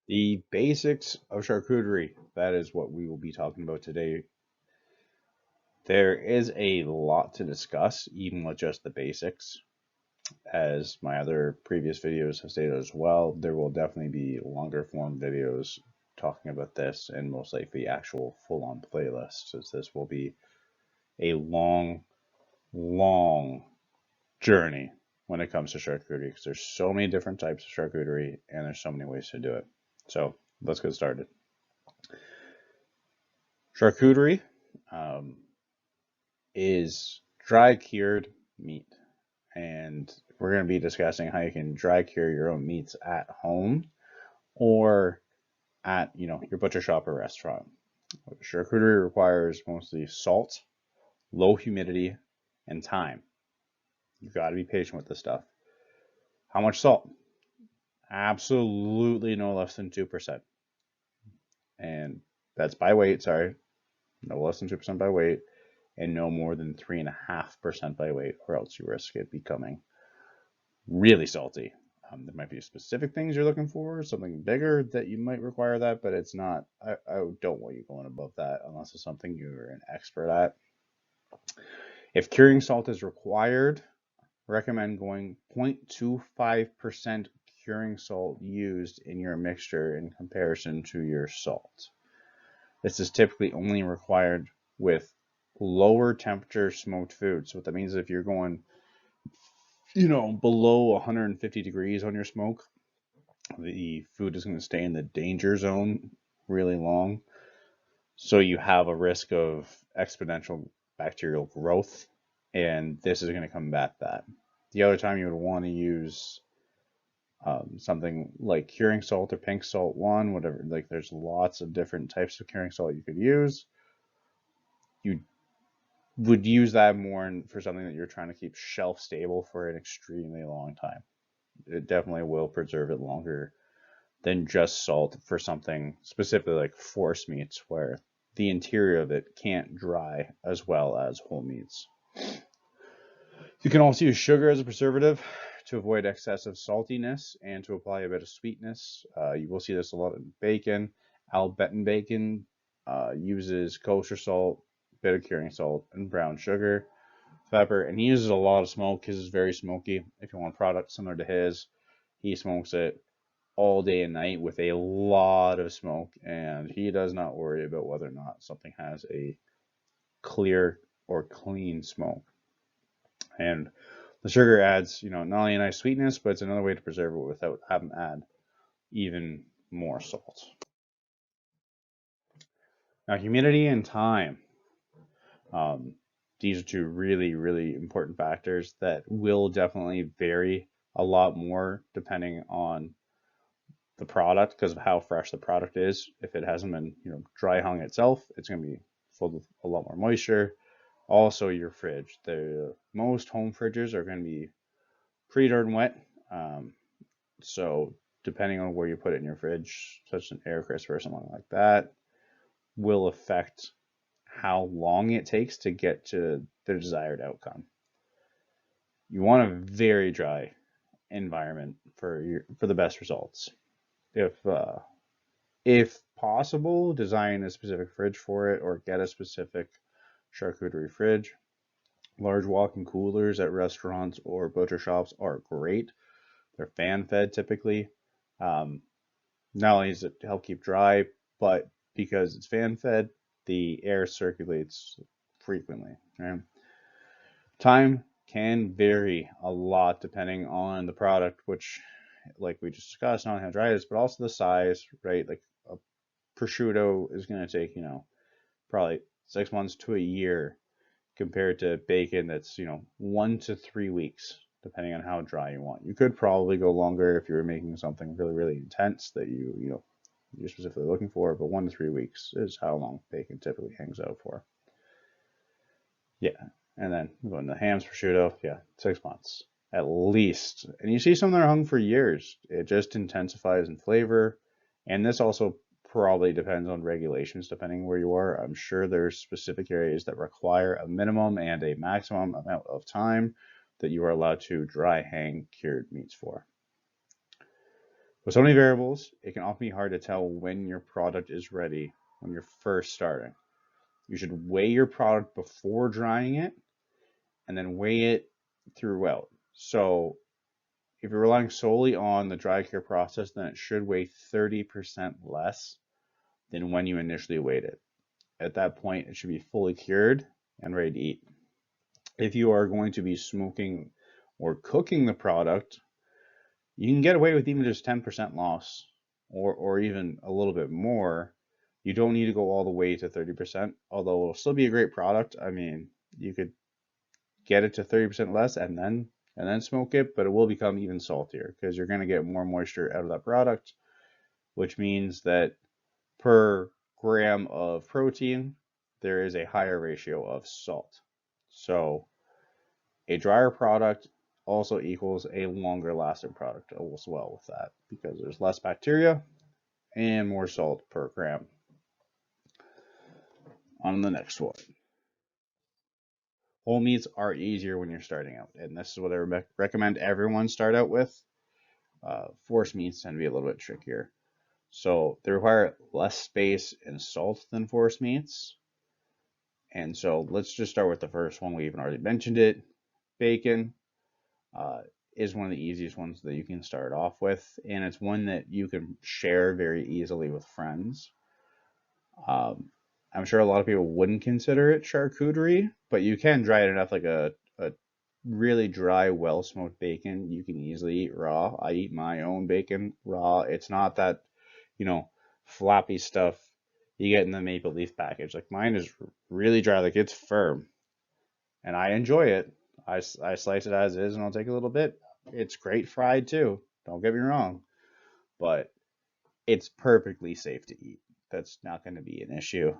The basics of charcuterie. That is what we will be talking about today. There is a lot to discuss, even with just the basics. As my other previous videos have stated as well, there will definitely be longer form videos talking about this and most likely actual full on playlists, as this will be a long, long journey when it comes to charcuterie because there's so many different types of charcuterie and there's so many ways to do it. So let's get started. Charcuterie um, is dry cured meat, and we're going to be discussing how you can dry cure your own meats at home or at your butcher shop or restaurant. Charcuterie requires mostly salt, low humidity, and time. You've got to be patient with this stuff. How much salt? Absolutely no less than 2%. And that's by weight, sorry. No less than 2% by weight, and no more than 3.5% by weight, or else you risk it becoming really salty. There might be specific things you're looking for, something bigger that you might require that, but it's not. I don't want you going above that unless it's something you're an expert at. If curing salt is required, recommend going 0.25% curing salt used in your mixture in comparison to your salt. This is typically only required with lower temperature smoked food. So what that means is if you're going, below 150 degrees on your smoke, the food is going to stay in the danger zone really long. So you have a risk of exponential bacterial growth, and this is going to combat that. The other time you would want to use something like curing salt or pink salt 1, whatever. Like there's lots of different types of curing salt you could use. You would use that more for something that you're trying to keep shelf stable for an extremely long time. It definitely will preserve it longer than just salt for something specifically like force meats, where the interior of it can't dry as well as whole meats. You can also use sugar as a preservative to avoid excessive saltiness and to apply a bit of sweetness. You will see this a lot in bacon. Al Benton bacon uses kosher salt, bit of curing salt, and brown sugar, pepper, and he uses a lot of smoke. His is very smoky. If you want a product similar to his, he smokes it all day and night with a lot of smoke, and he does not worry about whether or not something has a clear or clean smoke. And the sugar adds, not only a nice sweetness, but it's another way to preserve it without having to add even more salt. Now, humidity and time. Um, these are two really, really important factors that will definitely vary a lot more depending on the product because of how fresh the product is. If it hasn't been, dry hung itself, it's going to be full of a lot more moisture. Also, your fridge. The most home fridges are going to be pretty darn wet. So depending on where you put it in your fridge, such as an air crisper or something like that, will affect how long it takes to get to the desired outcome. You want a very dry environment for the best results. If possible, design a specific fridge for it or get a specific charcuterie fridge. Large walk-in coolers at restaurants or butcher shops are great. They're fan fed typically. Not only does it help keep dry, but because it's fan fed, the air circulates frequently. Right? Time can vary a lot depending on the product, which, like we just discussed, not how dry it is, but also the size, right? Like a prosciutto is going to take, probably 6 months to a year compared to bacon that's, 1 to 3 weeks, depending on how dry you want. You could probably go longer if you were making something really, really intense that you're specifically looking for, but 1 to 3 weeks is how long bacon typically hangs out for. Yeah, and then going to hams, prosciutto, yeah, 6 months at least. And you see some that are hung for years. It just intensifies in flavor, and this also probably depends on regulations depending where you are. I'm sure there's specific areas that require a minimum and a maximum amount of time that you are allowed to dry hang cured meats for. With so many variables, it can often be hard to tell when your product is ready when you're first starting. You should weigh your product before drying it and then weigh it throughout. So if you're relying solely on the dry cure process, then it should weigh 30% less than when you initially weighed it. At that point, it should be fully cured and ready to eat. If you are going to be smoking or cooking the product, you can get away with even just 10% loss or even a little bit more. You don't need to go all the way to 30%, although it'll still be a great product. I mean, you could get it to 30% less and then smoke it, but it will become even saltier because you're going to get more moisture out of that product, which means that per gram of protein, there is a higher ratio of salt. So a drier product also equals a longer lasting product as well with that because there's less bacteria and more salt per gram. On the next one. Whole meats are easier when you're starting out, and this is what I recommend everyone start out with. Force meats tend to be a little bit trickier. So they require less space and salt than force meats. And so let's just start with the first one. We even already mentioned it. Bacon uh, is one of the easiest ones that you can start off with, and it's one that you can share very easily with friends. Um, I'm sure a lot of people wouldn't consider it charcuterie, but you can dry it enough like a really dry, well smoked bacon you can easily eat raw. I eat my own bacon raw. It's not that, you know, floppy stuff you get in the maple leaf package. Like mine is really dry, like it's firm, and I enjoy it. I slice it as is and I'll take a little bit. It's great fried too. Don't get me wrong, but it's perfectly safe to eat. That's not going to be an issue.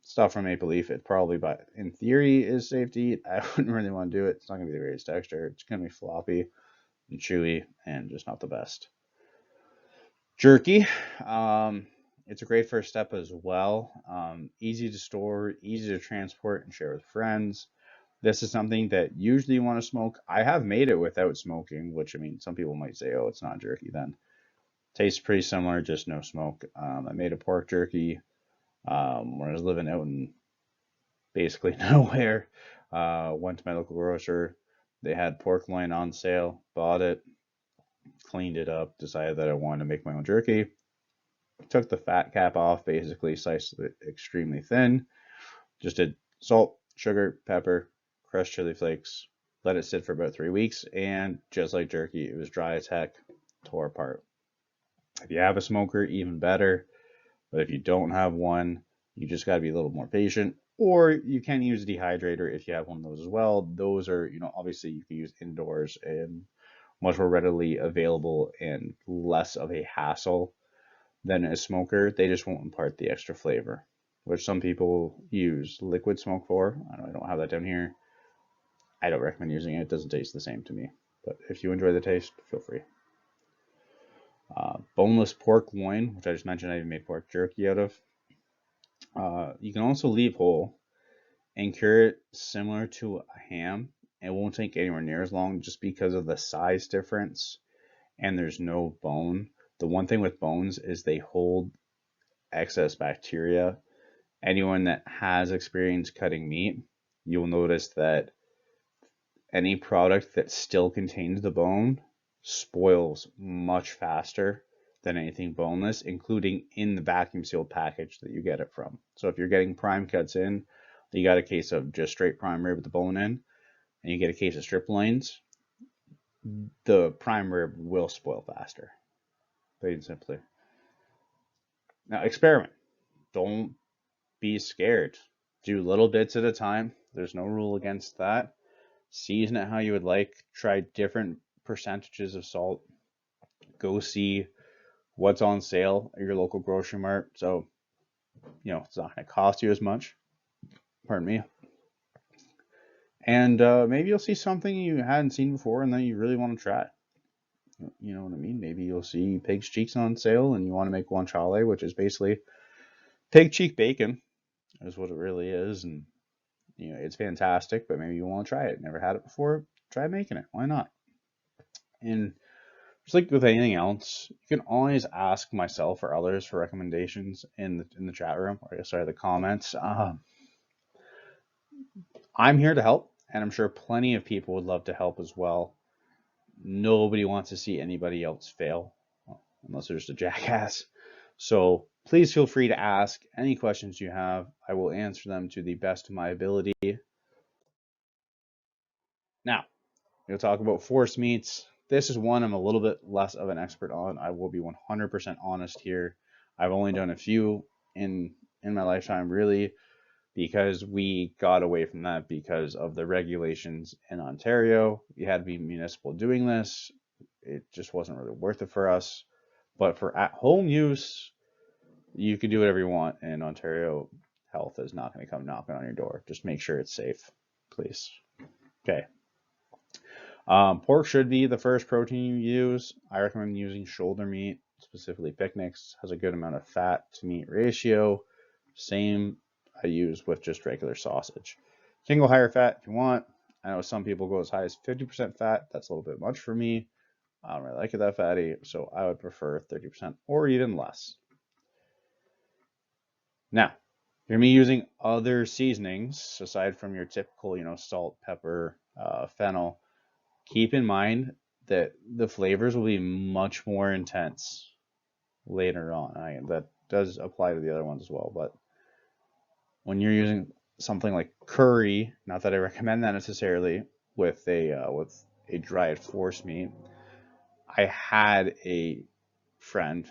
Stuff from Maple Leaf, it probably, but in theory, is safe to eat. I wouldn't really want to do it. It's not going to be the greatest texture. It's going to be floppy and chewy and just not the best. Jerky, it's a great first step as well. Easy to store, easy to transport and share with friends. This is something that usually you want to smoke. I have made it without smoking, which I mean, some people might say, oh, it's not jerky then. Tastes pretty similar, just no smoke. I made a pork jerky when I was living out in basically nowhere. Went to my local grocer. They had pork loin on sale. Bought it, cleaned it up, decided that I wanted to make my own jerky. Took the fat cap off, basically sliced it extremely thin. Just did salt, sugar, pepper, crushed chili flakes. Let it sit for about 3 weeks, and just like jerky, it was dry as heck, tore apart. If you have a smoker, even better. But if you don't have one, you just got to be a little more patient. Or you can use a dehydrator if you have one of those as well. Those are, obviously you can use indoors and much more readily available and less of a hassle than a smoker. They just won't impart the extra flavor, which some people use liquid smoke for. I don't have that down here. I don't recommend using it. It doesn't taste the same to me. But if you enjoy the taste, feel free. Boneless pork loin, which I just mentioned I even made pork jerky out of. You can also leave whole and cure it similar to a ham. It won't take anywhere near as long just because of the size difference and there's no bone. The one thing with bones is they hold excess bacteria. Anyone that has experience cutting meat, you'll notice that any product that still contains the bone spoils much faster than anything boneless, including in the vacuum sealed package that you get it from. So if you're getting prime cuts in, you got a case of just straight prime rib with the bone in, and you get a case of strip loins, the prime rib will spoil faster. Plain and simply. Now experiment. Don't be scared. Do little bits at a time. There's no rule against that. Season it how you would like. Try different percentages of salt. Go see what's on sale at your local grocery mart. So, it's not going to cost you as much. Pardon me. And maybe you'll see something you hadn't seen before and then you really want to try. You know what I mean? Maybe you'll see pig's cheeks on sale and you want to make guanciale, which is basically pig cheek bacon, is what it really is. And, it's fantastic, but maybe you want to try it. Never had it before. Try making it. Why not? And Just like with anything else, you can always ask myself or others for recommendations in the chat room, or sorry, the comments. I'm here to help, and I'm sure plenty of people would love to help as well. Nobody wants to see anybody else fail, unless they're just a jackass. So please feel free to ask any questions you have. I will answer them to the best of my ability. Now, we'll talk about force meats. This is one I'm a little bit less of an expert on. I will be 100% honest here. I've only done a few in my lifetime, really, because we got away from that because of the regulations in Ontario. You had to be municipal doing this. It just wasn't really worth it for us. But for at-home use, you can do whatever you want, and Ontario Health is not going to come knocking on your door. Just make sure it's safe, please. Okay. Pork should be the first protein you use. I recommend using shoulder meat, specifically picnics. Has a good amount of fat to meat ratio. Same I use with just regular sausage. You can go higher fat if you want. I know some people go as high as 50% fat. That's a little bit much for me. I don't really like it that fatty, so I would prefer 30% or even less. Now, you're me using other seasonings aside from your typical, salt, pepper, fennel. Keep in mind that the flavors will be much more intense later on. That does apply to the other ones as well, but when you're using something like curry, not that I recommend that necessarily, with a dried force meat, I had a friend,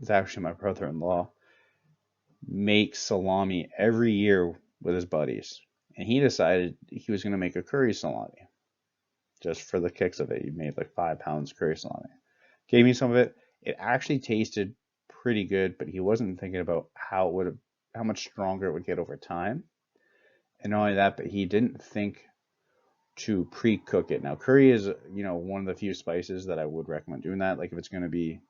it's actually my brother-in-law, make salami every year with his buddies, and he decided he was going to make a curry salami just for the kicks of it. He made like 5 pounds curry salami. Gave me some of it. It actually tasted pretty good, but he wasn't thinking about how much stronger it would get over time. And not only that, but he didn't think to pre-cook it. Now, curry is, one of the few spices that I would recommend doing that. Like if it's going to be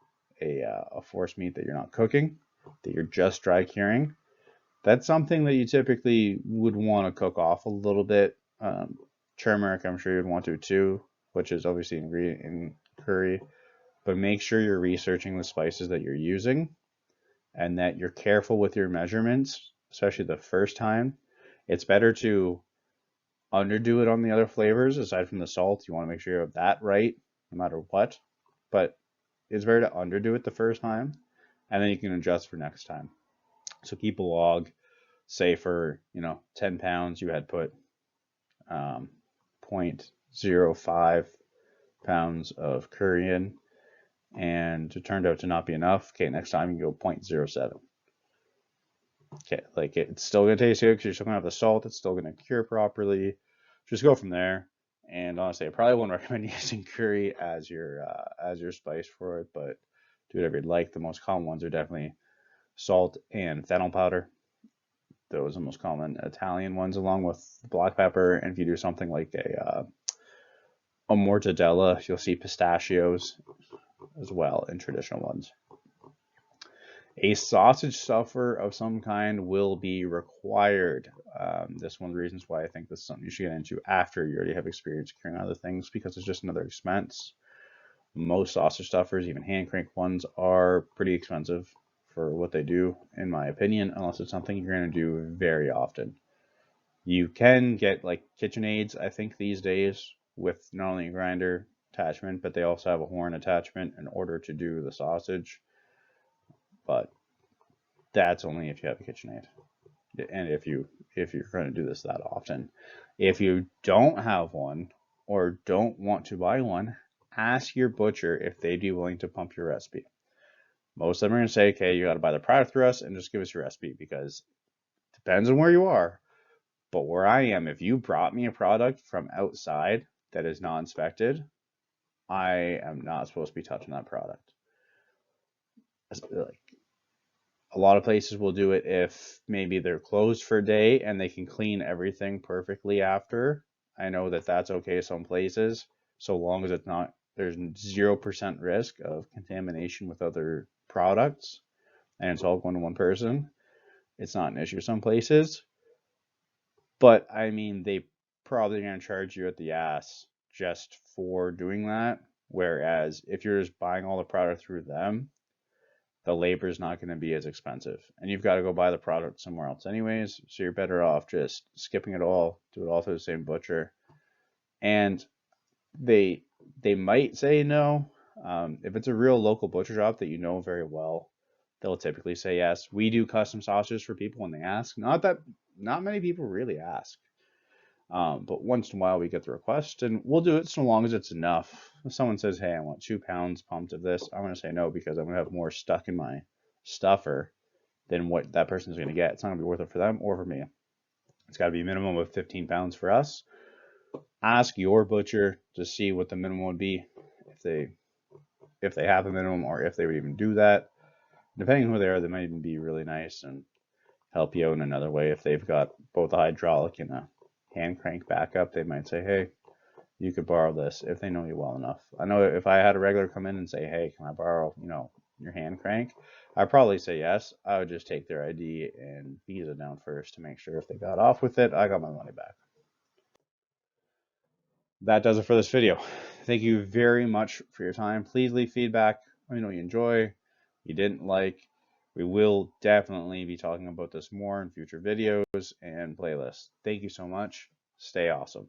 a force meat that you're not cooking, that you're just dry curing, that's something that you typically would want to cook off a little bit. Turmeric, I'm sure you'd want to too, which is obviously an ingredient in curry. But make sure you're researching the spices that you're using and that you're careful with your measurements, especially the first time. It's better to underdo it on the other flavors aside from the salt. You want to make sure you have that right no matter what. But it's better to underdo it the first time and then you can adjust for next time. So keep a log. Say for 10 pounds you had put 0.05 pounds of curry in, and it turned out to not be enough. Okay, next time you go 0.07. Okay, like it's still gonna taste good because you're still gonna have the salt. It's still gonna cure properly. Just go from there. And honestly, I probably wouldn't recommend using curry as your spice for it, but do whatever you'd like. The most common ones are definitely salt and fennel powder. Those are the most common Italian ones, along with black pepper. And if you do something like a mortadella, you'll see pistachios as well in traditional ones. A sausage stuffer of some kind will be required. This is one of the reasons why I think this is something you should get into after you already have experience curing other things, because it's just another expense. Most sausage stuffers, even hand crank ones, are pretty expensive for what they do, in my opinion, unless it's something you're going to do very often. You can get like KitchenAids, I think, these days with not only a grinder attachment, but they also have a horn attachment in order to do the sausage. But that's only if you have a KitchenAid, and if you're going to do this that often. If you don't have one or don't want to buy one, ask your butcher if they'd be willing to pump your recipe. Most of them are going to say, okay, you got to buy the product through us and just give us your recipe, because it depends on where you are. But where I am, if you brought me a product from outside that is not inspected, I am not supposed to be touching that product. Like, a lot of places will do it if maybe they're closed for a day and they can clean everything perfectly after. I know that that's okay some places, so long as it's not, there's 0% risk of contamination with other products and it's all going to one person. It's not an issue some places. But I mean, they probably going to charge you at the ass just for doing that, Whereas if you're just buying all the product through them, the labor is not going to be as expensive. And you've got to go buy the product somewhere else anyways. So you're better off just skipping it all, do it all through the same butcher. And they they might say no. If it's a real local butcher shop that you know very well, they'll typically say yes. We do custom sausages for people when they ask. Not many people really ask. But once in a while we get the request and we'll do it so long as it's enough. If someone says, hey, I want 2 pounds pumped of this, I'm going to say no because I'm going to have more stuck in my stuffer than what that person's going to get. It's not going to be worth it for them or for me. It's got to be a minimum of 15 pounds for us. Ask your butcher to see what the minimum would be if they have a minimum or if they would even do that. Depending on who they are, they might even be really nice and help you out in another way. If they've got both a hydraulic and a hand crank backup, they might say, hey, you could borrow this if they know you well enough. I know if I had a regular come in and say, hey, can I borrow, your hand crank? I'd probably say yes. I would just take their ID and visa down first to make sure if they got off with it, I got my money back. That does it for this video. Thank you very much for your time. Please leave feedback. Let me know you enjoy, you didn't like. We will definitely be talking about this more in future videos and playlists. Thank you so much. Stay awesome.